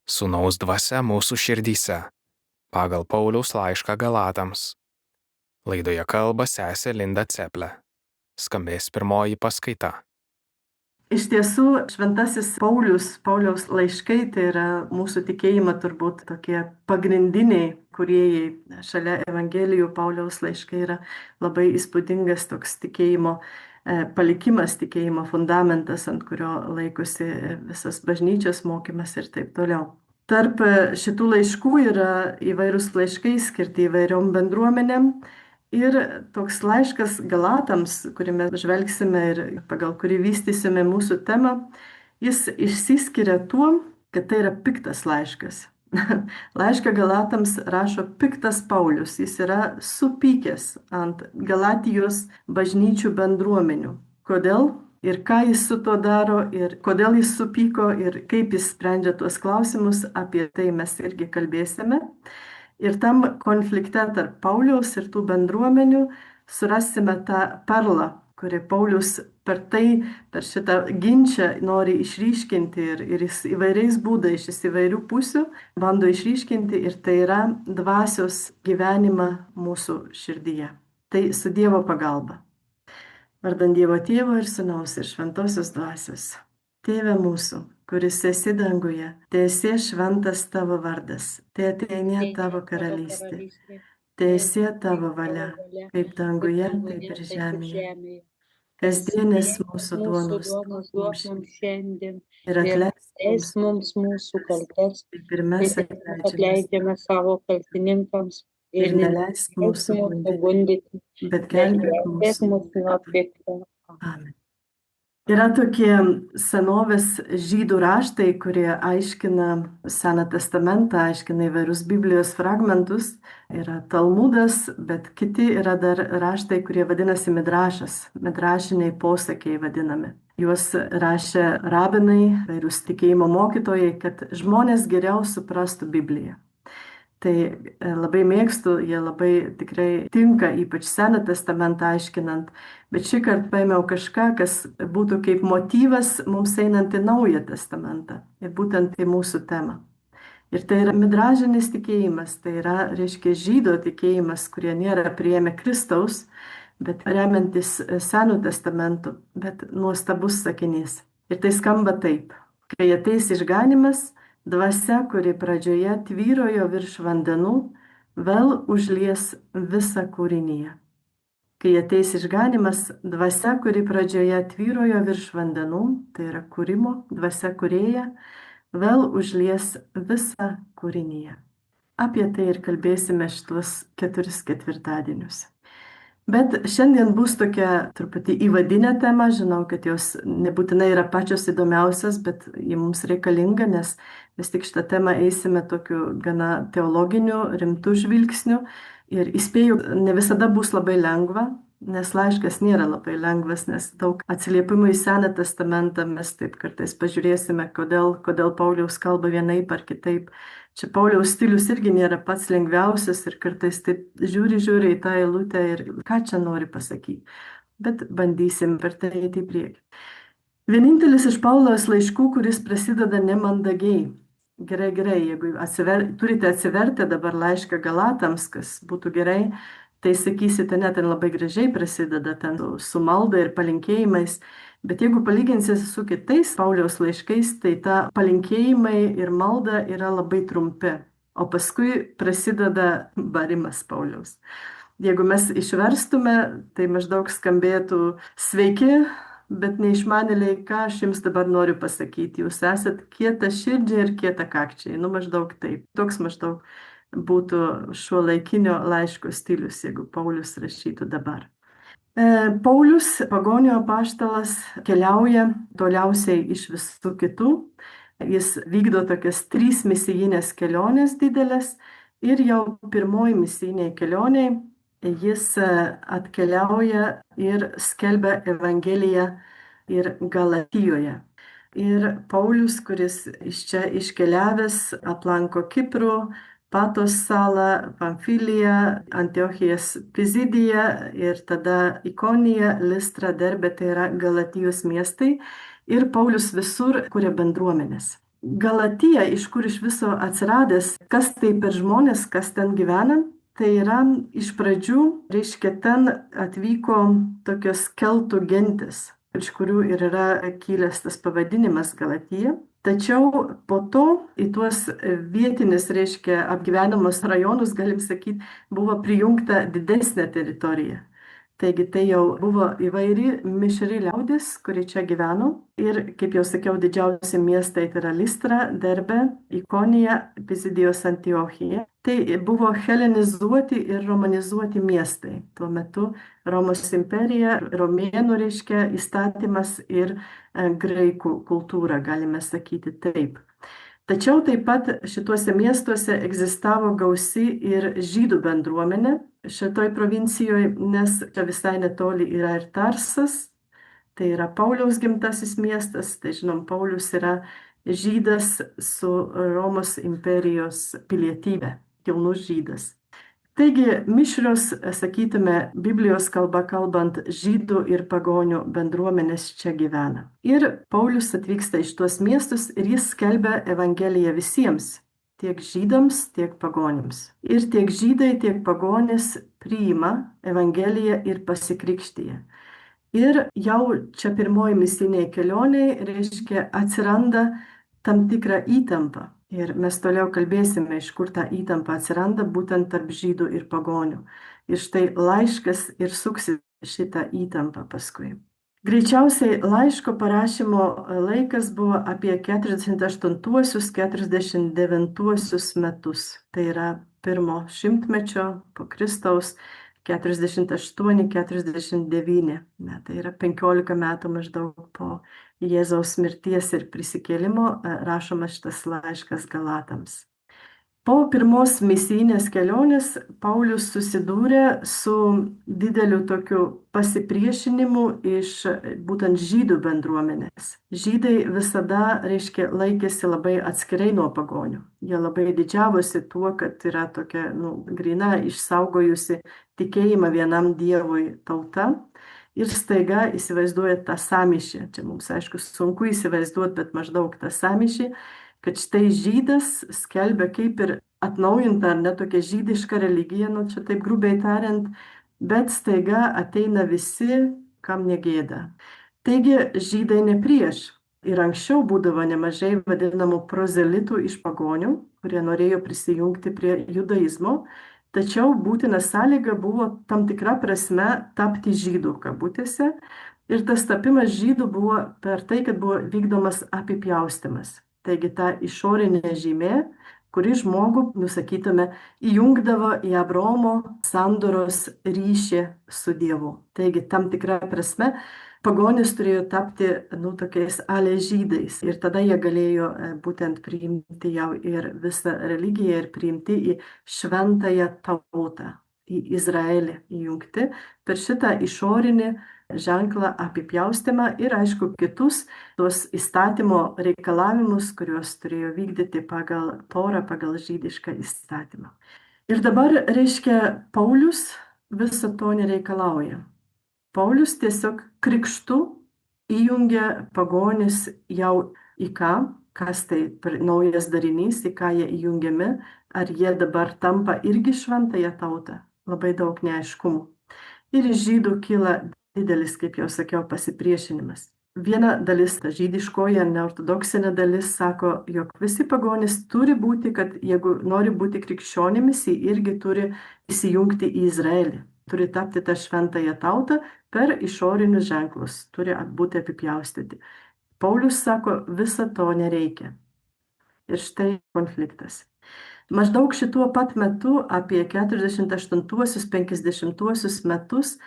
Sūnaus dvasia mūsų širdyse, pagal Pauliaus laišką Galatams. Laidoje kalba sesė Linda Ceple. Skambės pirmoji paskaita. Iš tiesų, šventasis Pauliaus laiškai, tai yra mūsų tikėjimo turbūt tokie pagrindiniai kūrėjai. Šalia Evangelijų Pauliaus laiškai yra labai įspūdingas toks tikėjimo palikimas, tikėjimo fundamentas, ant kurio laikosi visas bažnyčios mokymas ir taip toliau. Tarp šitų laiškų yra įvairūs laiškai skirti įvairiom bendruomenėm. Ir toks laiškas Galatams, kurį mes žvelgsime ir pagal kurį vystysime mūsų temą, jis išsiskiria tuo, kad tai yra piktas laiškas. Laišką Galatams rašo piktas Paulius, jis yra supykęs ant Galatijos bažnyčių bendruomenių. Kodėl? Ir ką jis su to daro, ir kodėl jis supyko, ir kaip jis sprendžia tuos klausimus, apie tai mes irgi kalbėsime. Ir tam konflikte tarp Pauliaus ir tų bendruomenių surasime tą perlą, kurį Paulius per šitą ginčą nori išryškinti ir jis įvairiais būdais, iš įvairių pusių bando išryškinti, ir tai yra dvasios gyvenimą mūsų širdyje. Tai su Dievo pagalba. Vardant Dievo Tėvo ir Sūnaus ir Šventosios dvasios. Tėve mūsų, kuris esi danguje, teesie šventas tavo vardas, teateinie tavo karalystė, teesie tavo valia, kaip danguje, taip ir žemėje. Kasdienės mūsų duonos duok mums šiandien ir atleisk mums mūsų kaltes, kaip ir mes atleidžiame savo kaltininkams, ir neleisk mūsų pagundyti, bet gelbėk mus nuo pikto. Amen. Yra tokie senovės žydų raštai, kurie aiškina Seną testamentą, aiškina įvairius Biblijos fragmentus. Yra Talmudas, bet kiti yra dar raštai, kurie vadinasi midrašas, midrašiniai posakiai vadinami. Juos rašė rabinai, įvairius tikėjimo mokytojai, kad žmonės geriau suprastų Bibliją. Tai labai mėgstu, jie labai tikrai tinka, ypač Seną testamentą aiškinant, bet šį kartą paėmiau kažką, kas būtų kaip motyvas mums einant į Naują testamentą ir būtent į mūsų temą. Ir tai yra midražinis tikėjimas, tai yra, reiškia, žydo tikėjimas, kurie nėra priėmę Kristaus, bet remiantis Senų testamentu, bet nuostabus sakinys. Ir tai skamba taip: kai ateis išganymas, dvasia, kuri pradžioje tvyrojo virš vandenų, vėl užlies visą kūrinyje. Kai ateis išganymas, dvasia, kuri pradžioje tvyrojo virš vandenų, tai yra kūrimo dvasia kūrėja, vėl užlies visą kūrinyje. Apie tai ir kalbėsime šitos 4 ketvirtadienius. Bet šiandien bus tokia truputį įvadinė tema, žinau, kad jos nebūtinai yra pačios įdomiausias, bet ji mums reikalinga, nes vis tik šitą temą eisime tokiu gana teologiniu, rimtu žvilgsniu. Ir įspėju, ne visada bus labai lengva, nes laiškas nėra labai lengvas, nes daug atsiliepimų į Seną testamentą mes taip kartais pažiūrėsime, kodėl Pauliaus kalba vienaip ar kitaip. Čia Pauliaus stilius irgi nėra pats lengviausias ir kartais taip žiūri į tą eilutę ir ką čia nori pasakyti. Bet bandysim per tai eiti į priekį. Vienintelis iš Pauliaus laiškų, kuris prasideda nemandagiai. Gerai, jeigu turite atsivertę dabar laišką Galatams, kas būtų gerai, tai sakysite, net ten labai gražiai prasideda, ten su malda ir palinkėjimais. Bet jeigu palyginsite su kitais Pauliaus laiškais, tai ta palinkėjimai ir malda yra labai trumpi, o paskui prasideda barimas Pauliaus. Jeigu mes išverstume, tai maždaug skambėtų: sveiki, bet neišmanėliai, ką aš jums dabar noriu pasakyti. Jūs esat kieta širdžiai ir kieta kakčiai. Maždaug taip. Toks maždaug būtų šiuolaikinio laiško stilius, jeigu Paulius rašytų dabar. Paulius, pagonių apaštalas, keliauja toliausiai iš visų kitų. Jis vykdo tokias 3 misijinės kelionės didelės ir jau pirmoji misijinė kelionė jis atkeliauja ir skelbia Evangeliją ir Galatijoje. Ir Paulius, kuris iš čia iškeliavęs, aplanko Kiprų, Patos salą, Pamfiliją, Antiochijos Pizidiją ir tada Ikoniją, Listrą, Derbę, tai yra Galatijos miestai. Ir Paulius visur kuria bendruomenės. Galatija, iš kur iš viso atsiradęs, kas tai per žmonės, kas ten gyvena, tai yra iš pradžių, reiškia, ten atvyko tokios keltų gentis, iš kurių ir yra kilęs tas pavadinimas Galatija. Tačiau po to į tuos vietinis, reiškia, apgyvenamus rajonus, galim sakyti, buvo prijungta didesnė teritorija. Taigi tai jau buvo įvairi mišri liaudis, kuri čia gyveno. Ir, kaip jau sakiau, didžiausi miestai tai yra Listra, Derbe, Ikonija, Pizidijos Antiochija. Tai buvo helenizuoti ir romanizuoti miestai. Tuo metu Romos imperija, romėnų reiškia įstatymas ir graikų kultūra, galime sakyti taip. Tačiau taip pat šituose miestuose egzistavo gausi ir žydų bendruomenė šitoj provincijoje, nes čia visai netoli yra ir Tarsas, tai yra Pauliaus gimtasis miestas, tai žinom, Paulius yra žydas su Romos imperijos pilietybė, kilnus žydas. Taigi, mišrios, sakytume, Biblijos kalba kalbant, žydų ir pagonių bendruomenės čia gyvena. Ir Paulius atvyksta iš tuos miestus ir jis skelbia Evangeliją visiems, tiek žydams, tiek pagonims. Ir tiek žydai, tiek pagonis priima Evangeliją ir pasikrikštyje. Ir jau čia pirmoji misijinė kelionė, reiškia, atsiranda tam tikrą įtampą. Ir mes toliau kalbėsime, iš kur ta įtampa atsiranda būtent tarp žydų ir pagonių. Ir štai laiškas ir suksi šitą įtampą paskui. Greičiausiai laiško parašymo laikas buvo apie 48-49 metus. Tai yra pirmo šimtmečio po Kristaus 48-49. Tai yra 15 metų maždaug po Jėzaus mirties ir prisikėlimo rašomas šitas laiškas Galatams. Po pirmos misijinės kelionės Paulius susidūrė su dideliu tokiu pasipriešinimu iš būtent žydų bendruomenės. Žydai visada, reiškia, laikėsi labai atskirai nuo pagonių. Jie labai didžiavosi tuo, kad yra tokia, grina išsaugojusi tikėjimą vienam dievui tauta. Ir staiga įsivaizduoja tą sąmyšį. Čia mums, aišku, sunku įsivaizduoti, bet maždaug tą sąmyšį, kad štai žydas skelbia kaip ir atnaujinta ar ne tokia žydiška religija, čia taip grubiai tariant, bet staiga ateina visi, kam negėda. Taigi žydai ne prieš. Ir anksčiau būdavo nemažai vadinamų prozelitų iš pagonių, kurie norėjo prisijungti prie judaizmo. Tačiau būtina sąlyga buvo tam tikra prasme tapti žydų kabutėse. Ir tas tapimas žydų buvo per tai, kad buvo vykdomas apipjaustymas. Taigi ta išorinė žymė, kuri žmogų, sakytume, įjungdavo į Abraomo sandoros ryšį su Dievu. Taigi tam tikra prasme pagonis turėjo tapti, tokiais žydais. Ir tada jie galėjo būtent priimti jau ir visą religiją ir priimti į šventąją tautą, į Izraelį įjungti per šitą išorinį ženklą apipjaustymą ir, aišku, kitus tuos įstatymo reikalavimus, kuriuos turėjo vykdyti pagal Torą, pagal žydišką įstatymą. Ir dabar, reiškia, Paulius viso to nereikalauja. Paulius tiesiog krikštu įjungia pagonis jau į ką, kas tai naujas darinys, į ką jie įjungiami, ar jie dabar tampa irgi šventąją tautą, labai daug neaiškumų. Ir iš žydų kyla didelis, kaip jau sakiau, pasipriešinimas. Viena dalis, ta žydiškoji, neortodoksinė dalis, sako, jog visi pagonys turi būti, kad jeigu nori būti krikščionimis, jie irgi turi įsijungti į Izraelį. Turi tapti tą šventąją tautą per išorinius ženklus, turi būti apipjaustyti. Paulius sako, viso to nereikia. Ir štai konfliktas. Maždaug šituo pat metu, apie 48-50 metus,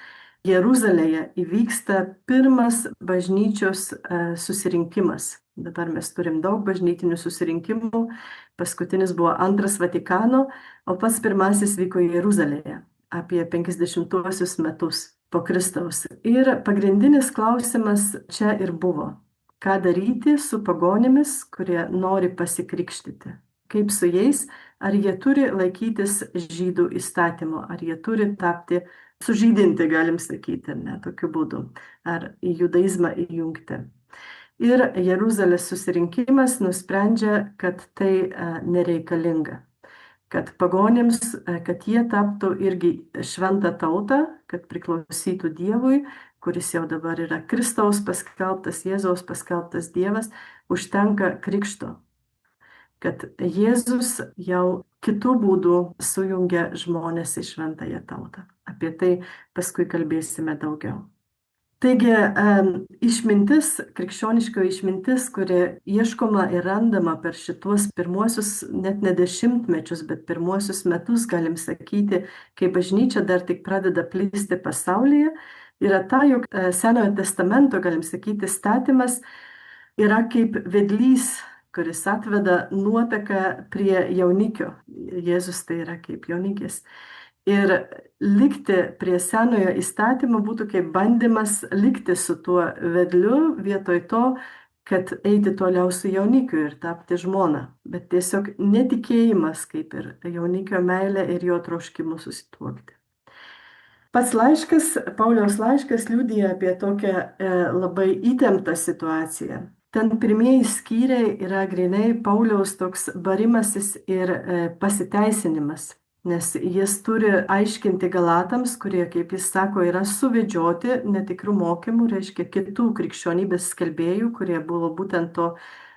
Jeruzalėje įvyksta pirmas bažnyčios susirinkimas. Dabar mes turim daug bažnytinių susirinkimų, paskutinis buvo Antras Vatikano, o pats pirmasis vyko Jeruzalėje apie 50 metus po Kristaus. Ir pagrindinis klausimas čia ir buvo, ką daryti su pagonimis, kurie nori pasikrikštyti. Kaip su jais, ar jie turi laikytis žydų įstatymo, ar jie turi tapti sužydinti, galim sakyti, ne tokiu būdu, ar į judaizmą įjungti. Ir Jeruzalės susirinkimas nusprendžia, kad tai nereikalinga. Kad pagonims, kad jie taptų irgi šventą tautą, kad priklausytų Dievui, kuris jau dabar yra Kristaus paskelbtas, Jėzaus paskelbtas Dievas, užtenka krikšto. Kad Jėzus jau kitų būdų sujungia žmonės į šventąją tautą. Apie tai paskui kalbėsime daugiau. Taigi, išmintis, krikščioniškoji išmintis, kuri ieškoma ir randama per šituos pirmuosius, net ne dešimtmečius, bet pirmuosius metus, galim sakyti, kai bažnyčia dar tik pradeda plisti pasaulyje, yra ta, jog Senojo testamento, galim sakyti, statymas yra kaip vedlys, kuris atveda nuotaką prie jaunikio. Jėzus tai yra kaip jaunikis. Ir likti prie senojo įstatymo būtų kaip bandymas likti su tuo vedliu vietoj to, kad eiti toliau su jaunikiu ir tapti žmona. Bet tiesiog netikėjimas kaip ir jaunikio meilė ir jo troškimu susituokti. Pats laiškas, Pauliaus laiškas liudija apie tokią labai įtemptą situaciją. Ten pirmieji skyriai yra grinai Pauliaus toks barimasis ir pasiteisinimas. Nes jis turi aiškinti galatams, kurie, kaip jis sako, yra suvedžioti netikrų mokymų, reiškia kitų krikščionybės skelbėjų, kurie buvo būtent to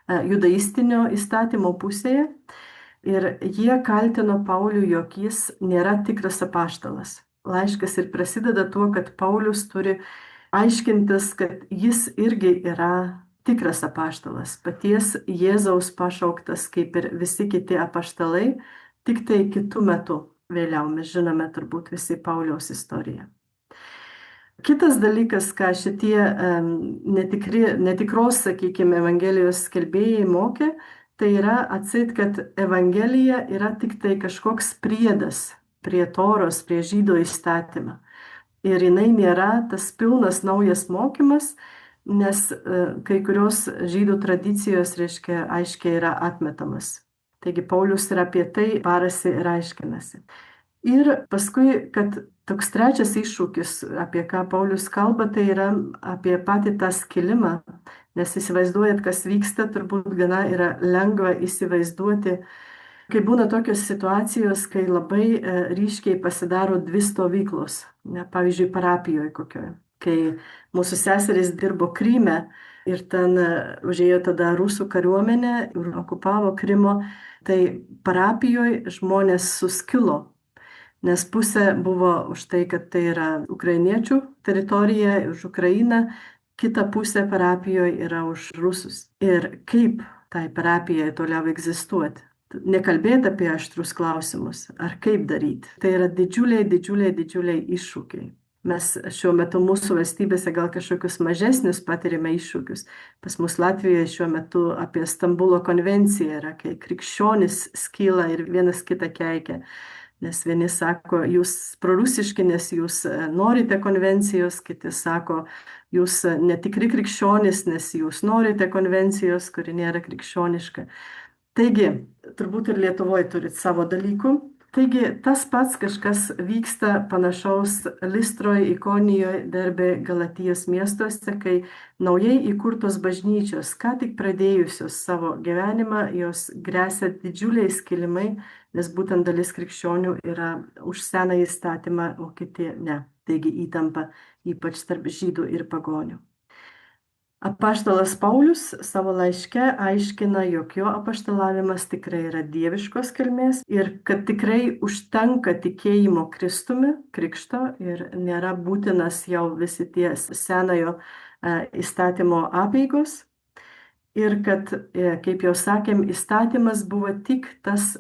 judaistinio įstatymo pusėje. Ir jie kaltino Paulių, jog jis nėra tikras apaštalas. Laiškas ir prasideda tuo, kad Paulius turi aiškintis, kad jis irgi yra tikras apaštalas, paties Jėzaus pašauktas kaip ir visi kiti apaštalai, tik tai kitų metų vėliau mes žinome turbūt visi Pauliaus istoriją. Kitas dalykas, ką šitie netikros, sakykime, Evangelijos skelbėjai mokė, tai yra atseit, kad Evangelija yra tik tai kažkoks priedas prie Toros, prie žydų įstatymą. Ir jinai nėra tas pilnas naujas mokymas, nes kai kurios žydų tradicijos, reiškia, aiškiai yra atmetamas. Taigi Paulius ir apie tai barasi ir aiškinasi. Ir paskui, kad toks trečias iššūkis, apie ką Paulius kalba, tai yra apie patį tą skilimą. Nes įsivaizduojat, kas vyksta, turbūt gana yra lengva įsivaizduoti, kai būna tokios situacijos, kai labai ryškiai pasidaro dvi stovyklos. Ne, pavyzdžiui, parapijoje kokioje. Kai mūsų seserys dirbo Kryme ir ten užėjo tada rusų kariuomenė ir okupavo Krymo, tai parapijoje žmonės suskilo, nes pusė buvo už tai, kad tai yra ukrainiečių teritorija, už Ukrainą, kita pusė parapijoje yra už rusus. Ir kaip tai parapijai toliau egzistuoti? Nekalbėti apie aštrus klausimus, ar kaip daryti. Tai yra didžiuliai iššūkiai. Mes šiuo metu mūsų valstybėse gal kažkokius mažesnius patirime iššūkius. Pas mus Latvijoje šiuo metu apie Stambulo konvenciją yra, kai krikščionis skyla ir vienas kitą keikia. Nes vieni sako, jūs prorusiški, nes jūs norite konvencijos, kiti sako, jūs netikri krikščionis, nes jūs norite konvencijos, kuri nėra krikščioniška. Taigi, turbūt ir Lietuvoje turit savo dalykų. Taigi, tas pats kažkas vyksta panašaus Listroje, Ikonijoje, Derbe, Galatijos miestuose, kai naujai įkurtos bažnyčios, ką tik pradėjusios savo gyvenimą, jos gresia didžiuliai skilimai, nes būtent dalis krikščionių yra už seną įstatymą, o kiti ne. Taigi įtampa ypač tarp žydų ir pagonių. Apaštalas Paulius savo laiške aiškina, jog jo apaštalavimas tikrai yra dieviškos kilmės ir kad tikrai užtenka tikėjimo Kristumi, krikšto, ir nėra būtinas jau visi tie senojo įstatymo apeigos. Ir kad, kaip jau sakėm, įstatymas buvo tik tas,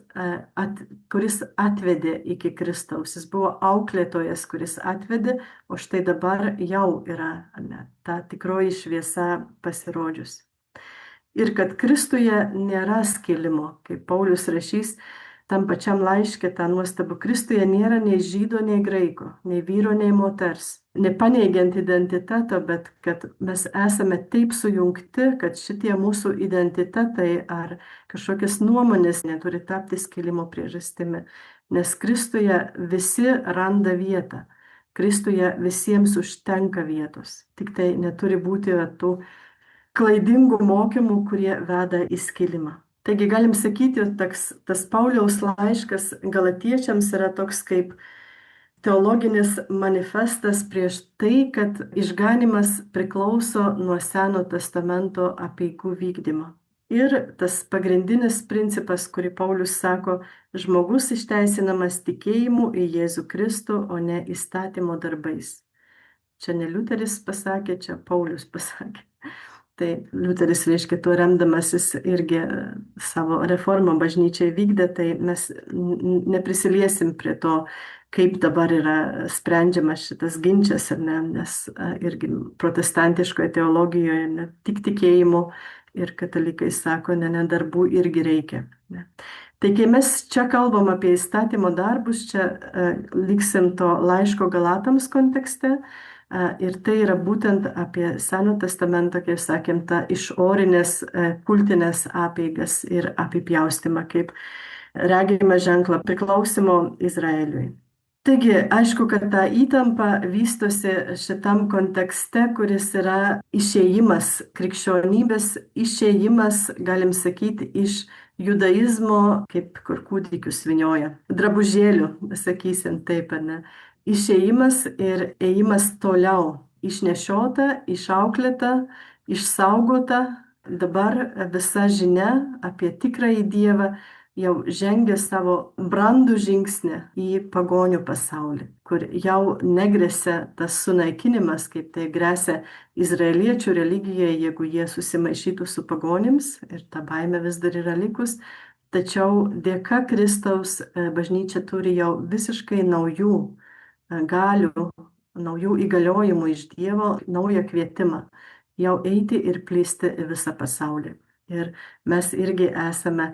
kuris atvedė iki Kristaus. Jis buvo auklėtojas, kuris atvedė, o štai dabar jau yra ta tikroji šviesa pasirodžius. Ir kad Kristuje nėra skilimo, kaip Paulius rašys tam pačiam laiške, tą nuostabų, Kristuje nėra nei žydo, nei graiko, nei vyro, nei moters. Nepaneigiant identiteto, bet kad mes esame taip sujungti, kad šitie mūsų identitetai ar kažkokios nuomonės neturi tapti skilimo priežastimi. Nes Kristuje visi randa vietą. Kristuje visiems užtenka vietos. Tik tai neturi būti tų klaidingų mokymų, kurie veda į skilimą. Taigi galim sakyti, tas Pauliaus laiškas galatiečiams yra toks kaip teologinis manifestas prieš tai, kad išganimas priklauso nuo Seno testamento apeigų vykdymo. Ir tas pagrindinis principas, kurį Paulius sako, žmogus išteisinamas tikėjimu į Jėzų Kristų, o ne įstatymo darbais. Čia ne Liuteris pasakė, čia Paulius pasakė. Tai Liuteris, reiškia, tuo remdamasis irgi savo reformą bažnyčiai vykdė, tai mes neprisiliesim prie to, kaip dabar yra sprendžiamas šitas ginčas, ar ne, nes irgi protestantiškoje teologijoje ne tik tikėjimo ir katalikai sako, ne, darbų irgi reikia. Ne. Tai kai mes čia kalbam apie įstatymo darbus, čia liksim to laiško Galatams kontekste. Ir tai yra būtent apie Seno testamento, kaip sakėm, tą išorinės kultinės apeigas ir apipjaustymą kaip regimą ženklą priklausimo Izraeliui. Taigi, aišku, kad ta įtampa vystosi šitam kontekste, kuris yra išėjimas, krikščionybės išėjimas, galim sakyti, iš judaizmo, kaip kur kūdikius vinioja, drabužėlių, sakysim taip, ar ne. Išėjimas ir ėjimas toliau, išnešiota, išauklėta, išsaugota, dabar visa žinia apie tikrąjį Dievą jau žengia savo brandų žingsnį į pagonių pasaulį, kur jau negresia tas sunaikinimas, kaip tai gresia izraeliečių religijai, jeigu jie susimaišytų su pagonims, ir ta baimė vis dar yra likus. Tačiau dėka Kristaus bažnyčia turi jau visiškai naujų galių, naujų įgaliojimų iš Dievo, naują kvietimą jau eiti ir plisti į visą pasaulį. Ir mes irgi esame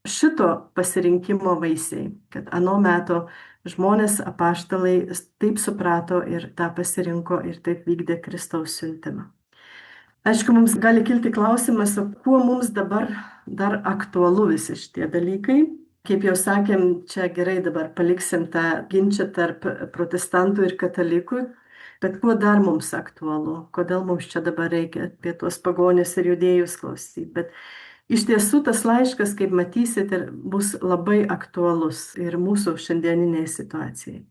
šito pasirinkimo vaisiai, kad ano meto žmonės apaštalai taip suprato ir tą pasirinko ir taip vykdė Kristaus siuntimą. Aišku, mums gali kilti klausimas, o kuo mums dabar dar aktualu visi šitie dalykai. Kaip jau sakėm, čia gerai dabar paliksim tą ginčą tarp protestantų ir katalikų, bet kuo dar mums aktualu, kodėl mums čia dabar reikia apie tuos pagonius ir judėjus klausyti. Bet iš tiesų tas laiškas, kaip matysit, bus labai aktualus ir mūsų šiandieniniai situacijai.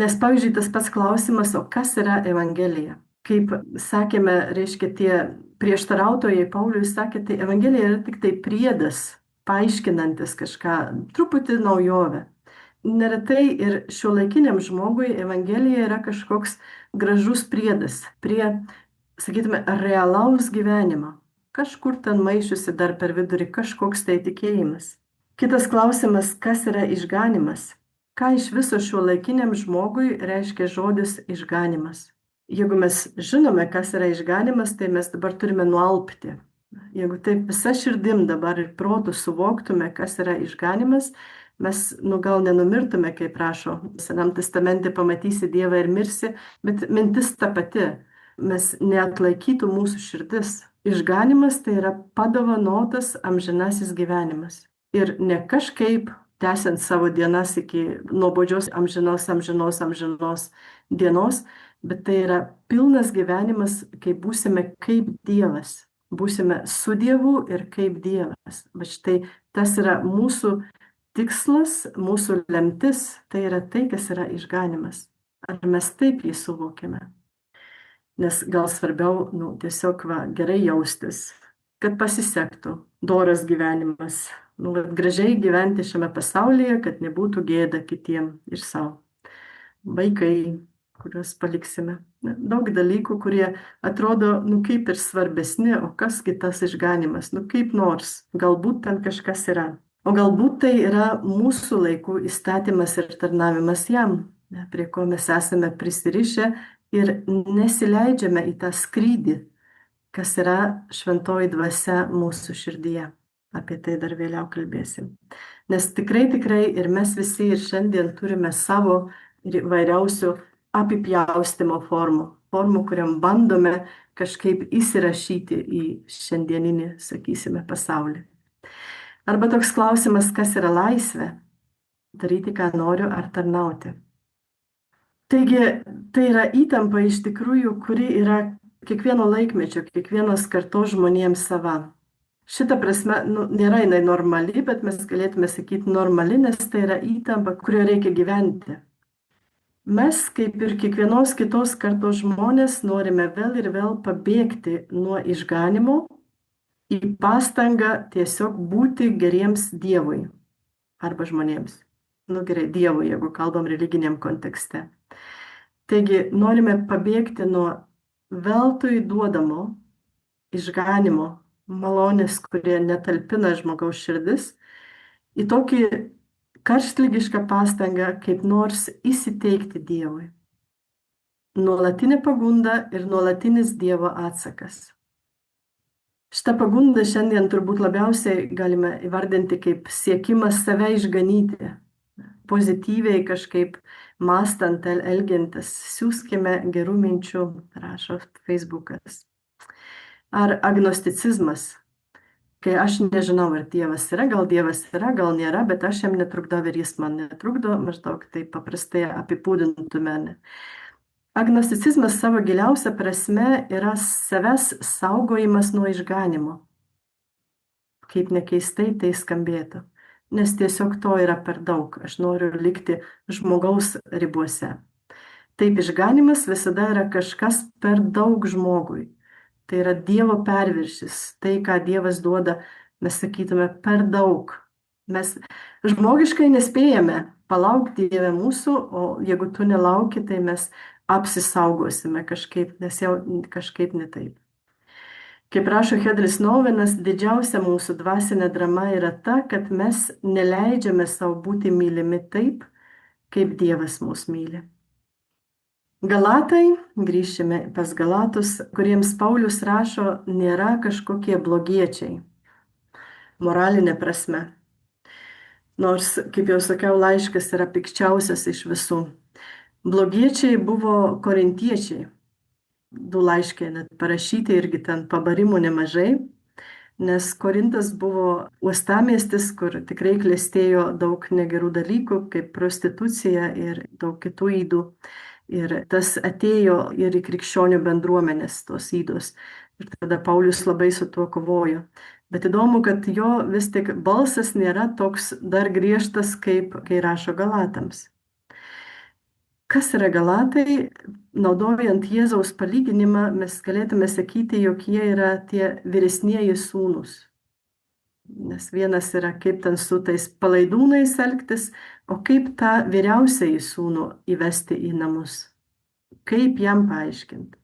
Nes, pavyzdžiui, tas pats klausimas, o kas yra Evangelija? Kaip sakėme, reiškia, tie prieštarautojai Pauliui sakė, tai Evangelija yra tik tai priedas, paaiškinantis kažką, truputį naujovę. Neretai ir šiuolaikiniam žmogui Evangelija yra kažkoks gražus priedas prie, sakytume, realaus gyvenimo. Kažkur ten maišiusi dar per vidurį kažkoks tai tikėjimas. Kitas klausimas, kas yra išganimas? Ką iš viso šiuolaikiniam žmogui reiškia žodis išganimas? Jeigu mes žinome, kas yra išganimas, tai mes dabar turime nualpti. Jeigu taip visa širdim dabar ir protų suvoktume, kas yra išganimas, mes gal nenumirtume, kaip rašo Senam testamente, pamatysi Dievą ir mirsi, bet mintis ta pati, mes neatlaikytų mūsų širdis. Išganimas tai yra padovanotas amžinasis gyvenimas. Ir ne kažkaip tęsiant savo dienas iki nuobodžios amžinos dienos, bet tai yra pilnas gyvenimas, kai būsime kaip Dievas. Būsime su Dievu ir kaip Dievas. Bet štai tas yra mūsų tikslas, mūsų lemtis, tai yra tai, kas yra išganimas. Ar mes taip jį suvokime? Nes gal svarbiau, tiesiog gerai jaustis, kad pasisektų doras gyvenimas, gražiai gyventi šiame pasaulyje, kad nebūtų gėda kitiem ir savo. Vaikai, kuriuos paliksime. Daug dalykų, kurie atrodo, kaip ir svarbesni, o kas kitas išganimas, kaip nors, galbūt ten kažkas yra. O galbūt tai yra mūsų laikų įstatymas ir tarnavimas jam, prie ko mes esame prisirišę ir nesileidžiame į tą skrydį, kas yra šventoji dvasia mūsų širdyje. Apie tai dar vėliau kalbėsim. Nes tikrai ir mes visi ir šiandien turime savo įvairiausių apipjaustimo formų, kuriam bandome kažkaip įsirašyti į šiandieninį, sakysime, pasaulį. Arba toks klausimas, kas yra laisvė? Daryti, ką noriu, ar tarnauti? Taigi, tai yra įtampa iš tikrųjų, kuri yra kiekvieno laikmečio, kiekvienos kartos žmonėms sava. Šita prasme, nėra jinai normali, bet mes galėtume sakyti normali, nes tai yra įtampa, kurioje reikia gyventi. Mes, kaip ir kiekvienos kitos kartos žmonės, norime vėl ir vėl pabėgti nuo išganimo į pastangą tiesiog būti geriems Dievui arba žmonėms. Gerai, Dievui, jeigu kalbam religiniam kontekste. Taigi, norime pabėgti nuo veltui duodamo išganimo, malonės, kurie netalpina žmogaus širdis, į tokį karštligišką pastangą kaip nors įsiteikti Dievui. Nuolatinė pagunda ir nuolatinis Dievo atsakas. Šitą pagundą šiandien turbūt labiausiai galime įvardinti kaip siekimas save išganyti. Pozityviai kažkaip mąstant, elgiantis, siūskime gerų minčių, rašo Facebookas. Ar agnosticizmas, kai aš nežinau, ar Dievas yra, gal nėra, bet aš jam netrukdau ir jis man netrukdo, maždaug taip paprastai apibūdintume. Agnosticizmas savo giliausia prasme yra savęs saugojimas nuo išganimo. Kaip nekeistai tai skambėtų, nes tiesiog to yra per daug, aš noriu likti žmogaus ribose. Taip, išganimas visada yra kažkas per daug žmogui. Tai yra Dievo perviršis, tai, ką Dievas duoda, mes sakytume, per daug. Mes žmogiškai nespėjame palaukti Dieve mūsų, o jeigu tu nelauki, tai mes apsisaugosime kažkaip, nes jau kažkaip ne taip. Kaip rašo Hedris Nouenas, didžiausia mūsų dvasinė drama yra ta, kad mes neleidžiame savo būti mylimi taip, kaip Dievas mus myli. Galatai, grįžime pas Galatus, kuriems Paulius rašo, nėra kažkokie blogiečiai, moralinė prasme. Nors, kaip jau sakiau, laiškas yra pikčiausias iš visų. Blogiečiai buvo korintiečiai. 2 laiškai net parašyti, irgi ten pabarimų nemažai, nes Korintas buvo uostamiestis, kur tikrai klestėjo daug negerų dalykų, kaip prostitucija ir daug kitų ydų. Ir tas atėjo ir į krikščionių bendruomenės tos ydos. Ir tada Paulius labai su tuo kovojo. Bet įdomu, kad jo vis tik balsas nėra toks dar griežtas, kaip kai rašo Galatams. Kas yra Galatai? Naudojant Jėzaus palyginimą, mes galėtume sakyti, jog jie yra tie vyresnieji sūnūs. Nes vienas yra kaip ten su tais palaidūnais elgtis, o kaip tą vyriausiąjį sūnų įvesti į namus. Kaip jam paaiškinti.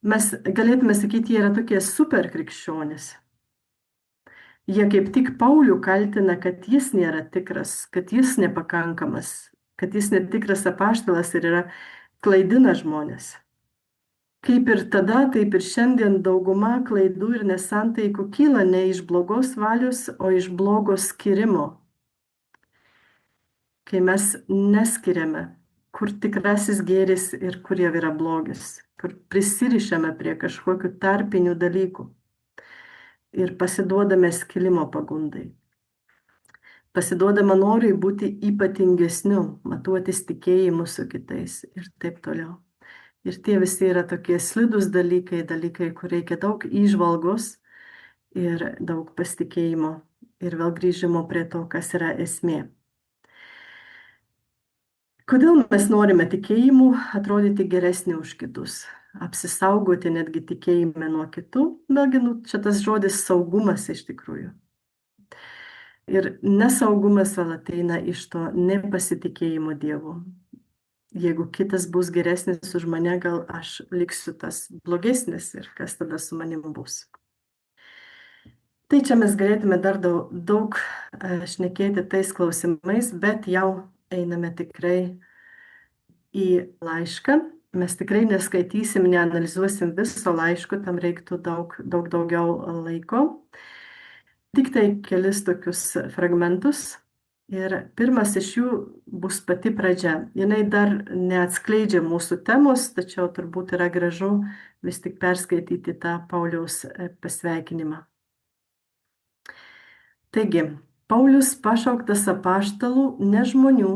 Mes galėtume sakyti, jie yra tokie super krikščionys. Jie kaip tik Paulių kaltina, kad jis nėra tikras, kad jis nepakankamas, kad jis netikras apaštalas ir yra klaidina žmonės. Kaip ir tada, taip ir šiandien dauguma klaidų ir nesantaikų kyla ne iš blogos valios, o iš blogo skirimo. Kai mes neskiriame, kur tikrasis gėris ir kur jau yra blogis, kur prisirišame prie kažkokių tarpinių dalykų ir pasiduodame skilimo pagundai. Pasiduodama norui būti ypatingesniu, matuotis tikėjimu su kitais ir taip toliau. Ir tie visi yra tokie slidūs dalykai, kur reikia daug įžvalgos ir daug pasitikėjimo ir vėl grįžimo prie to, kas yra esmė. Kodėl mes norime tikėjimu atrodyti geresnį už kitus, apsisaugoti netgi tikėjime nuo kitų? Vėlgi, čia tas žodis saugumas iš tikrųjų. Ir nesaugumas vėl ateina iš to nepasitikėjimo Dievu. Jeigu kitas bus geresnis už mane, gal aš liksiu tas blogesnis ir kas tada su manim bus. Tai čia mes galėtume dar daug šnekėti tais klausimais, bet jau einame tikrai į laišką. Mes tikrai neskaitysim, neanalizuosim viso laiško, tam reiktų daug daugiau laiko. Tik tai kelis tokius fragmentus. Ir pirmas iš jų bus pati pradžia. Jinai dar neatskleidžia mūsų temos, tačiau turbūt yra gražu vis tik perskaityti tą Pauliaus pasveikinimą. Taigi, Paulius pašauktas apaštalų ne žmonių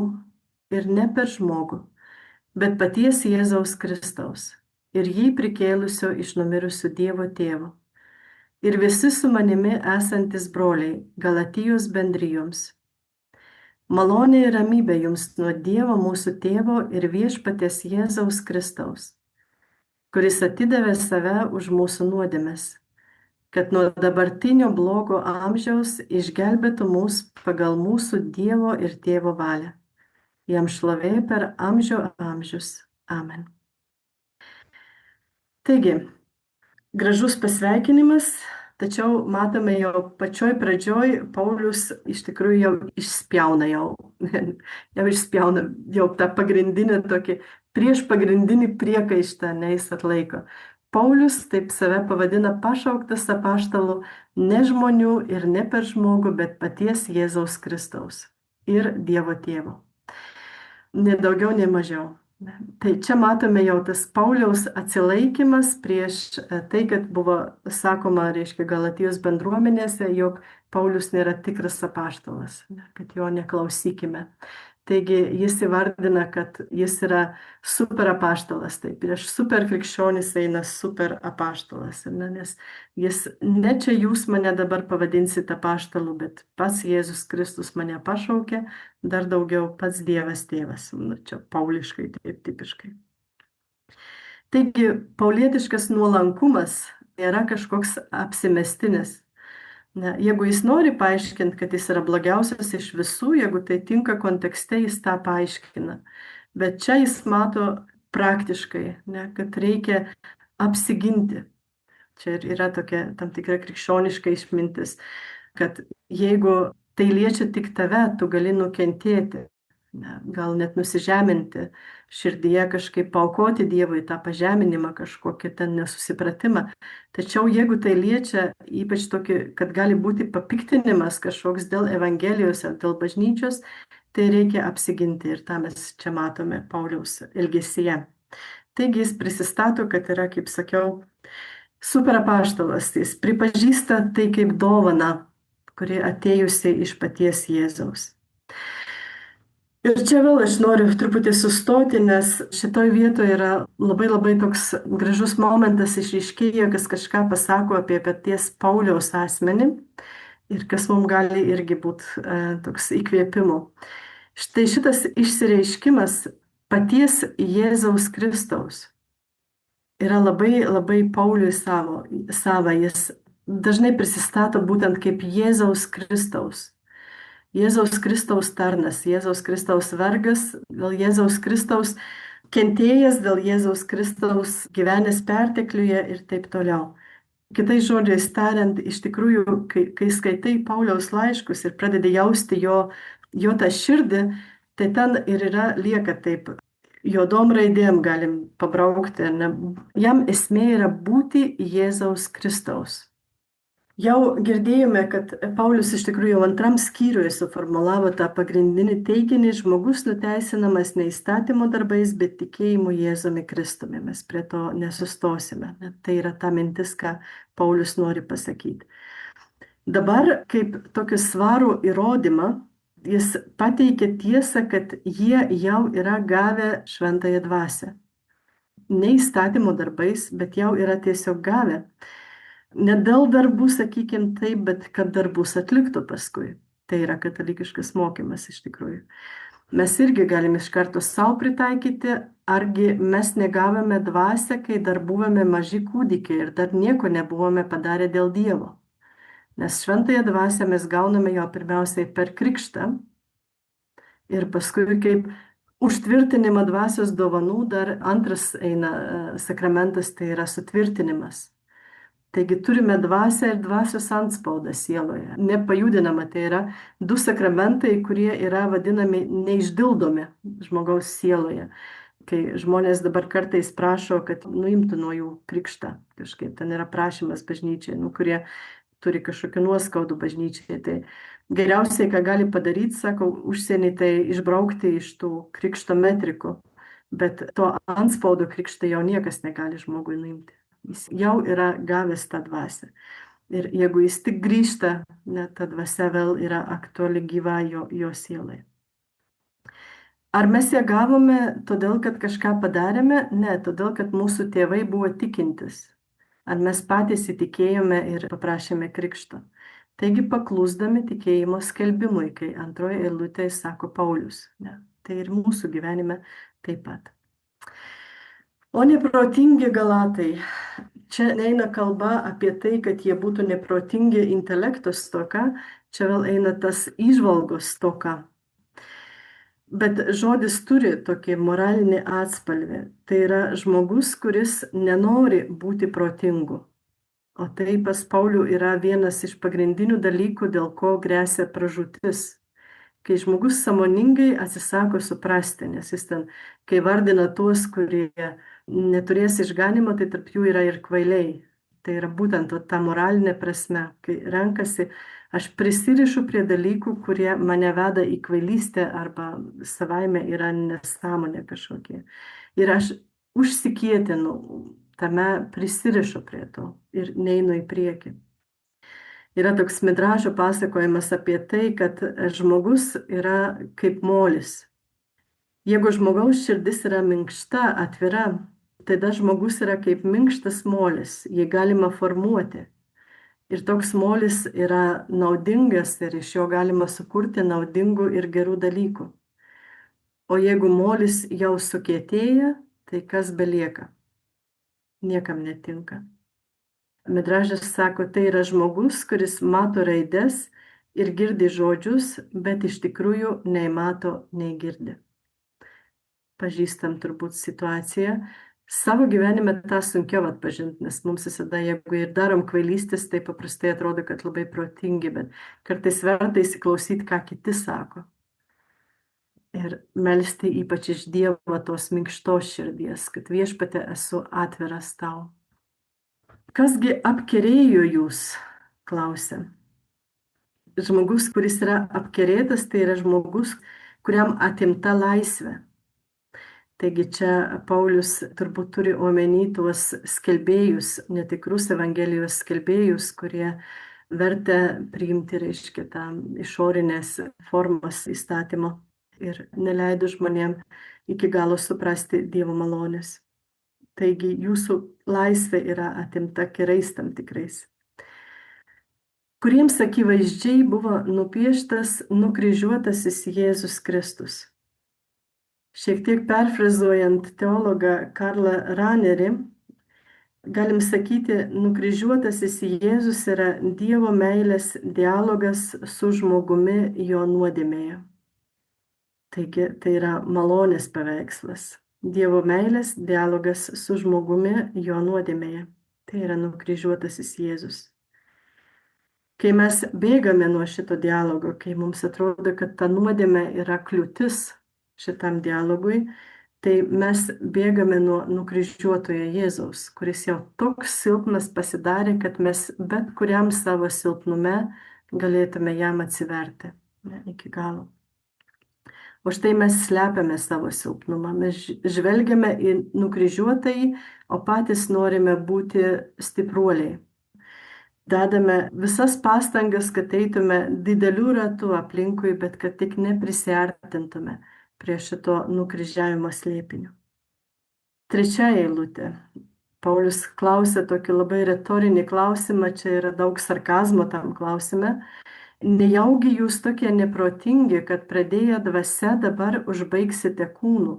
ir ne per žmogų, bet paties Jėzaus Kristaus ir jį prikėlusio iš numirusių Dievo tėvo. Ir visi su manimi esantis broliai Galatijos bendrijoms. Malonė ir ramybė jums nuo Dievo mūsų tėvo ir viešpaties Jėzaus Kristaus, kuris atidavė save už mūsų nuodėmes, kad nuo dabartinio blogo amžiaus išgelbėtų mus pagal mūsų Dievo ir Tėvo valią. Jam šlovė per amžių amžius. Amen. Taigi, gražus pasveikinimas, tačiau matome jau pačioj pradžioj, Paulius iš tikrųjų jau išspjauna jau tą pagrindinį tokį, prieš pagrindinį priekaištą, jis atlaiko. Paulius taip save pavadina pašauktas apaštalu ne žmonių ir ne per žmogų, bet paties Jėzaus Kristaus ir Dievo tėvo. Ne daugiau, ne mažiau. Tai čia matome jau tas Pauliaus atsilaikymas prieš tai, kad buvo sakoma, Galatijos bendruomenėse, jog Paulius nėra tikras apaštalas, kad jo neklausykime. Taigi jis įvardina, kad jis yra super apaštalas, tai prieš super krikščionis eina super apaštalas, nes jis ne čia jūs mane dabar pavadinsite apaštalu, bet pats Jėzus Kristus mane pašaukė, dar daugiau pats Dievas tėvas, čia pauliškai, taip tipiškai. Taigi paulietiškas nuolankumas nėra kažkoks apsimestinis. Jeigu jis nori paaiškinti, kad jis yra blogiausias iš visų, jeigu tai tinka kontekste, jis tą paaiškina. Bet čia jis mato praktiškai, kad reikia apsiginti. Čia yra tokia tam tikra krikščioniška išmintis, kad jeigu tai liečia tik tave, tu gali nukentėti, gal net nusižeminti, širdyje kažkaip paaukoti Dievui tą pažeminimą, kažkokį ten nesusipratimą. Tačiau jeigu tai liečia ypač tokį, kad gali būti papiktinimas kažkoks dėl Evangelijos ar dėl bažnyčios, tai reikia apsiginti ir tą mes čia matome Pauliaus elgesyje. Taigi jis prisistato, kad yra, kaip sakiau, super apaštalas, jis pripažįsta tai kaip dovana, kuri atėjusi iš paties Jėzaus. Ir čia vėl aš noriu truputį sustoti, nes šitoj vietoje yra labai toks gražus momentas išryškėja, kas kažką pasako apie paties Pauliaus asmenį ir kas mums gali irgi būti toks įkvėpimu. Štai šitas išsireiškimas paties Jėzaus Kristaus yra labai Pauliui sava. Jis dažnai prisistato būtent kaip Jėzaus Kristaus. Jėzaus Kristaus tarnas, Jėzaus Kristaus vergas, dėl Jėzaus Kristaus kentėjęs, dėl Jėzaus Kristaus gyvenęs pertekliuje ir taip toliau. Kitais žodžiais tariant, iš tikrųjų, kai skaitai Pauliaus laiškus ir pradedi jausti jo tą širdį, tai ten ir lieka taip, juodom raidėm galim pabraukti. Jam esmė yra būti Jėzaus Kristaus. Jau girdėjome, kad Paulius iš tikrųjų antram skyriuje suformulavo tą pagrindinį teiginį: žmogus nuteisinamas ne įstatymo darbais, bet tikėjimu Jėzumi Kristumi. Mes prie to nesustosime. Tai yra ta mintis, ką Paulius nori pasakyti. Dabar kaip tokį svarų įrodymą jis pateikė tiesą, kad jie jau yra gavę šventąją dvasią. Ne įstatymo darbais, bet jau yra tiesiog gavę. Ne dėl darbų, sakykime taip, bet kad darbus atliktų paskui. Tai yra katalikiškas mokymas iš tikrųjų. Mes irgi galime iš karto savo pritaikyti, argi mes negavome dvasią, kai dar buvome maži kūdikiai ir dar nieko nebuvome padarę dėl Dievo. Nes šventąją dvasią mes gauname jo pirmiausiai per krikštą ir paskui kaip užtvirtinimą dvasios dovanų dar antras eina sakramentas, tai yra sutvirtinimas. Taigi turime dvasią ir dvasios antspaudą sieloje. Nepajudinama, tai yra du sakramentai, kurie yra vadinami neišdildomi žmogaus sieloje. Kai žmonės dabar kartais prašo, kad nuimtų nuo jų krikštą, kažkaip ten yra prašymas bažnyčiai, kurie turi kažkokių nuoskaudų bažnyčiai. Tai geriausiai, ką gali padaryti, sako, užsienį, tai išbraukti iš tų krikšto metrikų, bet to antspaudo krikštą jau niekas negali žmogui nuimti. Jis jau yra gavęs tą dvasią. Ir jeigu jis tik grįžta, ta dvasia vėl yra aktuali gyva jo sielai. Ar mes ją gavome todėl, kad kažką padarėme? Ne, todėl, kad mūsų tėvai buvo tikintis. Ar mes patys įtikėjome ir paprašėme krikšto. Taigi paklusdami tikėjimo skelbimui, kai antroje eilutėje sako Paulius. Ne, tai ir mūsų gyvenime taip pat. O neprotingi Galatai. Čia neina kalba apie tai, kad jie būtų neprotingi intelekto stoka, čia vėl eina tas įžvalgos stoka. Bet žodis turi tokį moralinį atspalvį. Tai yra žmogus, kuris nenori būti protingu. O tai pas Paulių yra vienas iš pagrindinių dalykų, dėl ko grėsia pražūtis. Kai žmogus sąmoningai atsisako suprasti, nes jis ten, kai vardina tuos, kurie neturės išganimo, tai tarp jų yra ir kvailiai. Tai yra būtent ta moralinė prasme, kai renkasi, aš prisirišu prie dalykų, kurie mane veda į kvailystę arba savaime yra nesąmonė kažkokie. Ir aš užsikietinu, tame prisirišu prie to ir neinu į priekį. Yra toks Midrašo pasakojimas apie tai, kad žmogus yra kaip molis. Jeigu žmogaus širdis yra minkšta, atvira, tada žmogus yra kaip minkštas molis, jį galima formuoti. Ir toks molis yra naudingas ir iš jo galima sukurti naudingų ir gerų dalykų. O jeigu molis jau sukietėja, tai kas belieka? Niekam netinka. Midrašas sako, tai yra žmogus, kuris mato raides ir girdi žodžius, bet iš tikrųjų nei mato, nei girdi. Pažįstam turbūt situaciją. Savo gyvenime tą sunkiau atpažinti, nes mums visada, jeigu ir darom kvailystės, tai paprastai atrodo, kad labai protingi, bet kartais verta įsiklausyti, ką kiti sako. Ir melsti ypač iš Dievo tos minkštos širdies, kad Viešpatie esu atviras tau. Kasgi apkerėjo jūs, klausia. Žmogus, kuris yra apkerėtas, tai yra žmogus, kuriam atimta laisvė. Taigi čia Paulius turbūt turi omeny tuos skelbėjus, netikrus Evangelijos skelbėjus, kurie vertė priimti, reiškia, tą išorinės formas įstatymo ir neleido žmonėm iki galo suprasti Dievo malonės. Taigi jūsų laisvė yra atimta kerais tam tikrais, kuriems akivaizdžiai buvo nupieštas nukryžiuotasis Jėzus Kristus. Šiek tiek perfrazuojant teologą Karlą Ranerį, galim sakyti, nukryžiuotasis Jėzus yra Dievo meilės dialogas su žmogumi jo nuodėmėje. Taigi tai yra malonės paveikslas. Dievo meilės dialogas su žmogumi jo nuodėmėje. Tai yra nukryžiuotasis Jėzus. Kai mes bėgame nuo šito dialogo, kai mums atrodo, kad ta nuodėmė yra kliūtis šitam dialogui, tai mes bėgame nuo nukryžiuotojo Jėzaus, kuris jau toks silpnas pasidarė, kad mes bet kuriam savo silpnume galėtume jam atsiverti iki galo. O štai mes slepiame savo silpnumą, mes žvelgiame į nukryžiuotąjį, o patys norime būti stipruoliai. Dedame visas pastangas, kad eitume didelių ratų aplinkui, bet kad tik neprisiartintume prie šito nukryžiavimo slėpinio. Trečia eilutė. Paulius klausia tokį labai retorinį klausimą, čia yra daug sarkazmo tam klausime. Nejaugi jūs tokie neprotingi, kad pradėję dvasia dabar užbaigsite kūnų.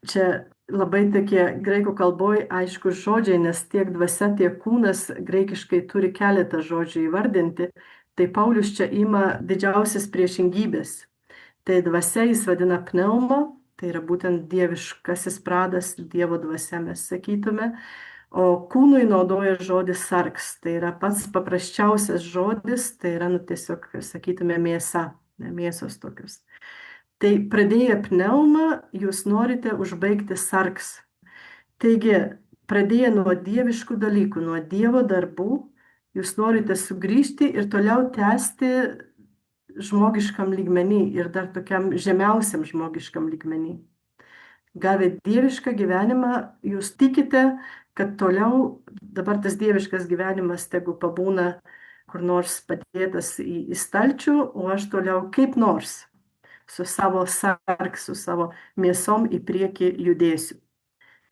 Čia labai tokie graikų kalboje aiškus žodžiai, nes tiek dvasia, tiek kūnas graikiškai turi keletą žodžių įvardinti. Tai Paulius čia ima didžiausias priešingybės. Tai dvasia jis vadina pneuma, tai yra būtent dieviškasis pradas, Dievo dvasia mes sakytume. O kūnui naudoja žodis sarks, tai yra pats paprasčiausias žodis, tai yra tiesiog, sakytume, mėsa, mėsos tokius. Tai pradėję pneumą, jūs norite užbaigti sarks. Taigi, pradėję nuo dieviškų dalykų, nuo Dievo darbų, jūs norite sugrįžti ir toliau tęsti žmogiškam lygmenį ir dar tokiam žemiausiam žmogiškam lygmenį. Gavę dievišką gyvenimą, jūs tikite, kad toliau dabar tas dieviškas gyvenimas tegu pabūna kur nors padėtas į stalčių, o aš toliau kaip nors. su savo sarg, su savo mėsom į priekį judėsiu.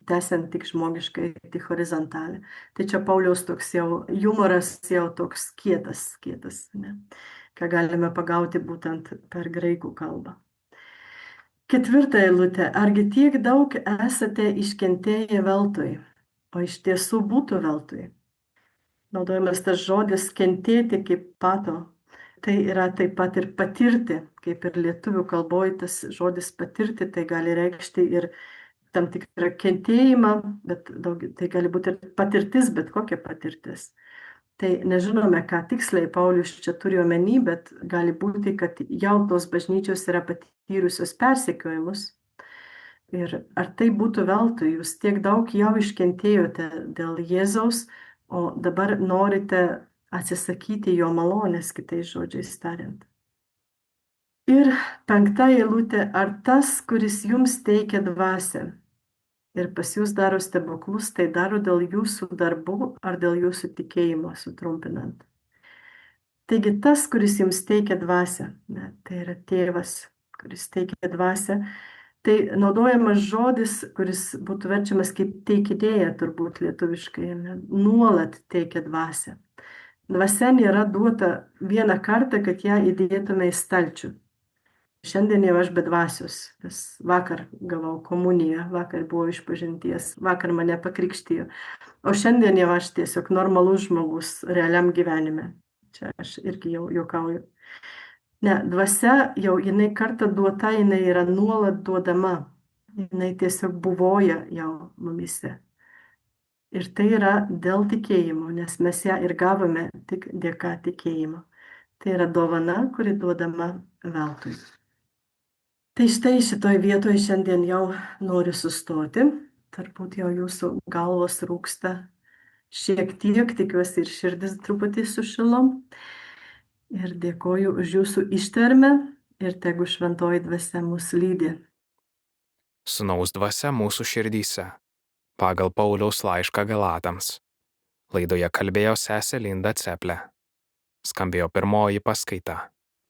Tęsiant tik žmogiškai, tik horizontalį. Tai čia Pauliaus toks jau humoras, jau toks kietas, ne? Ką galime pagauti būtent per graikų kalbą. 4 eilutė. Argi tiek daug esate iškentėję veltui, o iš tiesų būtų veltui. Naudojamas tas žodis kentėti kaip pato. Tai yra taip pat ir patirti, kaip ir lietuvių kalboje tas žodis patirti, tai gali reikšti ir tam tikrą kentėjimą, bet tai gali būti ir patirtis, bet kokia patirtis. Tai nežinome, ką tiksliai Paulius čia turi omeny, bet gali būti, kad jau tos bažnyčios yra patyrusios persekiojimus. Ir ar tai būtų veltui, jūs tiek daug jau iškentėjote dėl Jėzaus, o dabar norite atsisakyti jo malonės, kitais žodžiais tariant. Ir 5 eilutė, ar tas, kuris jums teikia dvasią ir pas jūs daro stebuklus, tai daro dėl jūsų darbų ar dėl jūsų tikėjimo, sutrumpinant. Taigi tas, kuris jums teikia dvasią, ne, tai yra tėvas, kuris teikia dvasią, tai naudojamas žodis, kuris būtų verčiamas kaip teikidėja, turbūt lietuviškai, ne, nuolat teikia dvasią. Dvasia nėra duota vieną kartą, kad ją įdėtume į stalčių. Šiandien jau aš be dvasios, nes vakar gavau komuniją, vakar buvo išpažinties, vakar mane pakrikštijo, o šiandien jau aš tiesiog normalus žmogus realiam gyvenime. Čia aš irgi jau juokauju. Ne, dvasia jau jinai kartą duota, jinai yra nuolat duodama, jinai tiesiog buvoja jau mumise. Ir tai yra dėl tikėjimo, nes mes ją ir gavome tik dėka tikėjimo. Tai yra dovana, kuri duodama veltui. Tai štai šitoj vietoje šiandien jau noriu sustoti. Turbūt jau jūsų galvos rūksta šiek tiek, tikiuosi ir širdis truputį sušilom. Ir dėkoju už jūsų ištvermę ir tegu šventoji dvasia mus lydi. Sūnaus dvasia mūsų širdyse. Pagal Pauliaus laišką Galatams. Laidoje kalbėjo sesė Linda Ceplė. Skambėjo pirmoji paskaita.